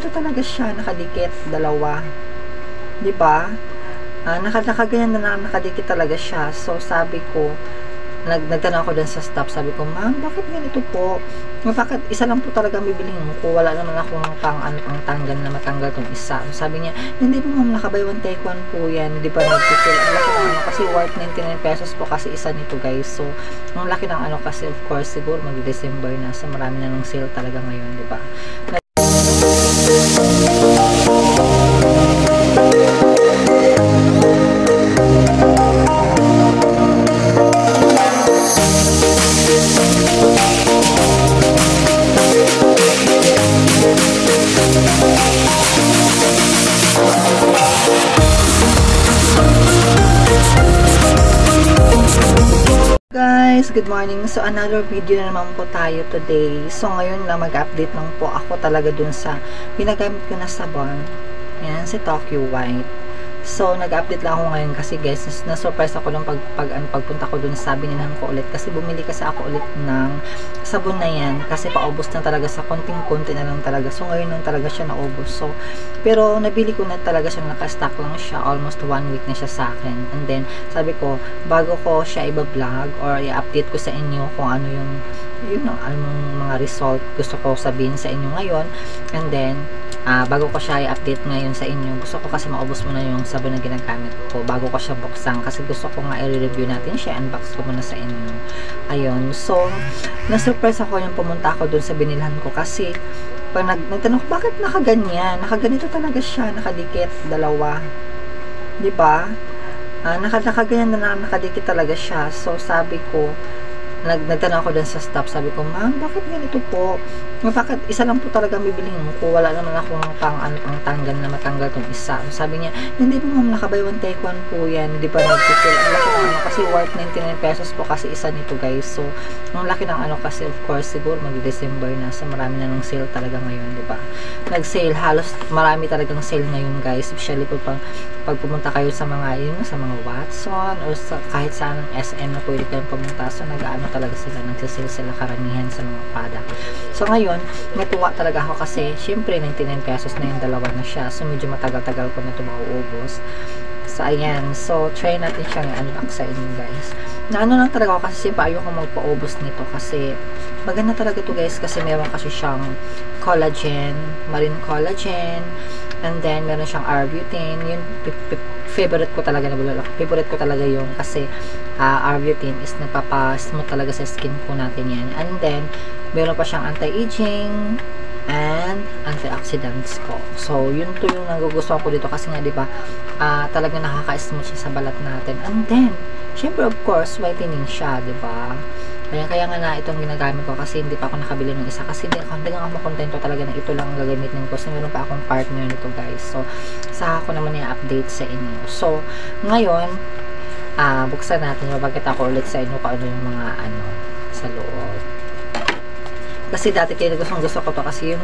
nakaganito talaga siya, nakadikit, dalawa. Diba? Nakaganyan na nakadikit talaga siya. So, sabi ko, nagtanong ako dun sa staff, sabi ko, ma'am, bakit ganito po? Bakit isa lang po talaga bibilihin ko? Wala naman akong pang tanggal na matanggal tong isa. So, sabi niya, hindi po ma'am, naka-buy one take one po yan. Di ba nag-sale? Ang laki ng kasi worth 99 pesos po kasi isa nito guys. So, ang laki ng kasi of course, siguro mag-December na. So, marami na ng sale talaga ngayon, di ba? Guys, good morning. So, another video na naman po tayo today. So, ngayon lang mag-update lang po ako talaga dun sa ginagamit ko na sabon. Yan, si Tokyo White. So, nag-update lang ako ngayon kasi guys, na-surprise ako lang pagpunta ko dun, sabi nilang ko ulit. Kasi bumili kasi ako ulit ng sabon na yan. Kasi paubos na talaga sa konting-konti na lang talaga. So, ngayon lang talaga siya naubos. So, pero nabili ko na talaga siya, naka-stock lang siya. Almost 1 week na siya sa akin. And then, sabi ko, bago ko siya i-vlog or i-update ko sa inyo kung ano yung anong mga result gusto ko sabihin sa inyo ngayon. And then, bago ko siya i-update ngayon sa inyo, gusto ko kasi maubos muna yung sabon na ginagamit ko bago ko siya buksan, kasi gusto ko nga i-review natin siya, unbox ko muna sa inyo. Ayun, so na-surprise ako yung pumunta ako dun sa binilhan ko, kasi pag nagtanong ko, bakit nakaganito talaga siya, nakadikit, dalawa, diba? Nakaganyan na nakadikit talaga siya. So sabi ko, nagtanong ako dun sa staff, sabi ko, ma'am, bakit ganito po? Bakit isa lang po talaga bibilihin ko? Wala naman akong pang tanggal na matanggal tong isa. So, sabi niya, hindi po ma'am, naka-buy one take one po yan. Di ba nag-sale? Ang laki ng kasi worth 99 pesos po kasi isa nito guys. So, ang laki ng kasi of course, siguro mag-December na. So, marami na ng sale talaga ngayon, di ba? Nag-sale, halos marami talagang sale ngayon guys. Especially po pag pumunta kayo sa mga sa mga Watson or sa, kahit saan ng SM na pwede kayong pumunta. So, nag-ano talaga sila, nagsisale sila karamihan sa mga product. So, ngayon, natuwa talaga ako kasi, syempre, 99 pesos na yung dalawa na siya. So, medyo matagal-tagal ko na ito mauubos. So, ayan. So, try natin siyang i-unbox sa inyo, guys. Na ano lang talaga ako kasi, syempre, ayoko magpaubos nito kasi, maganda talaga to guys, kasi meron kasi siyang collagen, marine collagen, and then, meron siyang arbutin. Yun, favorite ko talaga na bulalo. Favorite ko talaga yung kasi, arbutin is nagpapa-smooth talaga sa skin po natin yan. And then, meron pa siyang anti-aging and antioxidants po. So, yun to yung nagugustuhan ko dito kasi nga, diba, talagang nakaka-smooth siya sa balat natin. And then, syempre, of course, whitening siya, diba? Kaya nga na itong ginagamit ko kasi hindi pa ako nakabili ng isa. Kasi hindi ako makontento talaga na ito lang ang gagamitin ko. So, meron pa akong partner nito, guys. So, saka ko naman i-update sa inyo. So, ngayon, buksan natin. Mabagkita ko ulit sa inyo kung ano yung mga sa loob. Kasi dati kayo gusto ko to kasi yun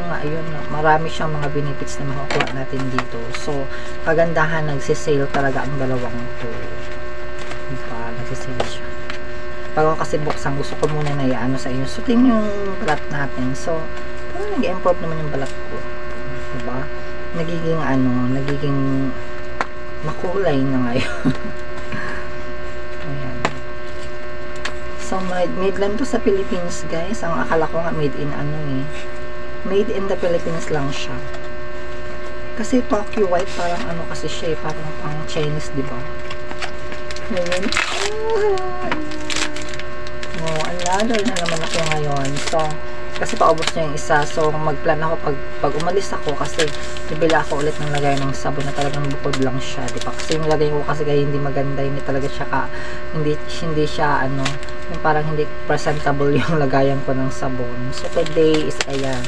marami siyang mga benefits na makukuha natin dito. So, kagandahan, nagsisale talaga ang dalawang to. Diba? Nagsisale siya. Bago kasi buksan, gusto ko muna na i-ano sa inyo. So, tingnan yung balat natin. So, parang nag-improve naman yung balat ko. Diba? Nagiging makulay na ngayon. Ayan. So, made lang to sa Philippines, guys. Ang akala ko nga made in made in the Philippines lang siya. Kasi Tokyo White, parang kasi siya, parang pang Chinese, diba? Ayan. Ang ladder na naman ako ngayon. So, kasi paubos na yung isa. So, magplan ako pag umalis ako kasi nabila ako ulit ng lagay ng sabon na talagang bukod lang siya. Diba? Kasi yung lagay ko kasi kaya hindi maganda. Hindi talaga siya hindi siya yung parang hindi presentable yung lagayan ko ng sabon. So, today is ayan.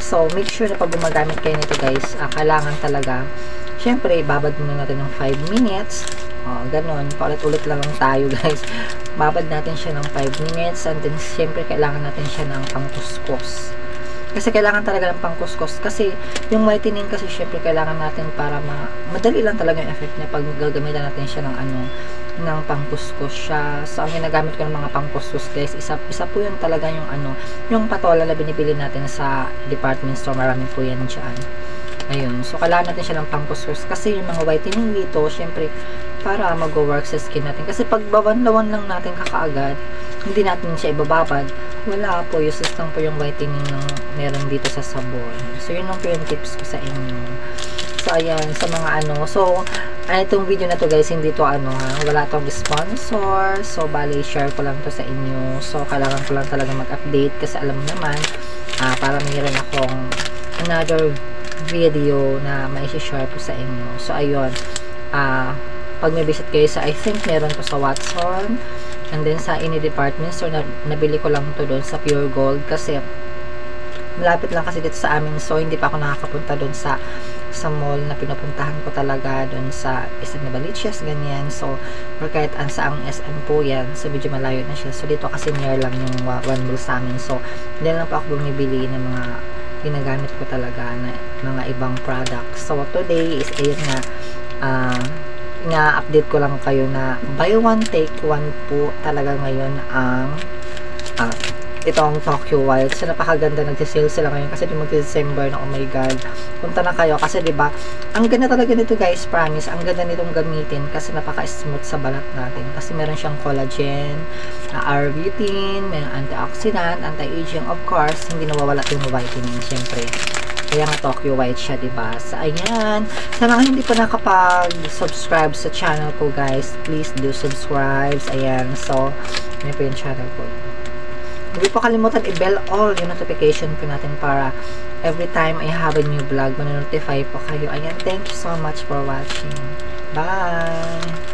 So, make sure na pag gumagamit kayo nito guys, kailangan talaga, syempre, babad muna natin ng 5 minutes. Ganon. Paulit-ulit lang tayo guys. Babad natin siya ng 5 minutes and then syempre kailangan natin siya ng pangkuskus. Kasi kailangan talaga ng pangkuskus. Kasi yung whitening kasi syempre kailangan natin para madali lang talaga yung effect niya pag gagamitan natin siya ng ng pangkuskus siya. So, ang ginagamit ko ng mga pangkuskus guys, isa po yun talaga yung yung patola na binibili natin sa department store. Marami po yan dyan. Ayun. So, kailangan natin siya ng pangkuskus. Kasi yung mga whitening dito, syempre, para mag-work sa skin natin. Kasi pag babanlawan lang natin kakaagad, hindi natin siya ibababad, wala po, useless lang po yung whitening na meron dito sa sabon. So, yun lang po yung tips ko sa inyo. So, ayan, sa mga so, itong video na to guys, hindi to wala tong sponsor. So, bali, share ko lang to sa inyo. So, kailangan ko lang talaga mag-update kasi alam naman, para mayroon akong another video na mai-share po sa inyo. So, ayun, pag may visit kayo sa, I think meron to sa Watson, and then sa any department store, nabili ko lang to doon sa Pure Gold kasi malapit lang kasi dito sa amin, so hindi pa ako nakakapunta doon sa mall na pinupuntahan ko talaga doon sa SM Novaliches, ganyan. So, or kahit saang SM po yan, so medyo malayo na siya. So, dito kasi near lang yung one mall sa amin. So, hindi lang pa ako bumibili ng mga ginagamit ko talaga na mga ibang products. So, today is ayun nga update ko lang kayo na buy one take one po talaga ngayon ang itong Tokyo White. So, napakaganda, nag-sale sila ngayon kasi mag-December na, oh my god, punta na kayo kasi diba, ang ganda talaga nito guys, promise, ang ganda nitong gamitin kasi napaka-smooth sa balat natin kasi meron siyang collagen, R-butane, may antioxidant, anti-aging, of course, hindi nawawala yung whitening, syempre. Kaya nga Tokyo White siya, diba? So, ayan. Sa mga hindi pa nakapag-subscribe sa channel ko, guys, please do subscribe. Ayan. So, may po yung channel ko. Hindi po kalimutan i-bell all yung notification po natin para every time I have a new vlog, manonotify po kayo. Ayan. Thank you so much for watching. Bye!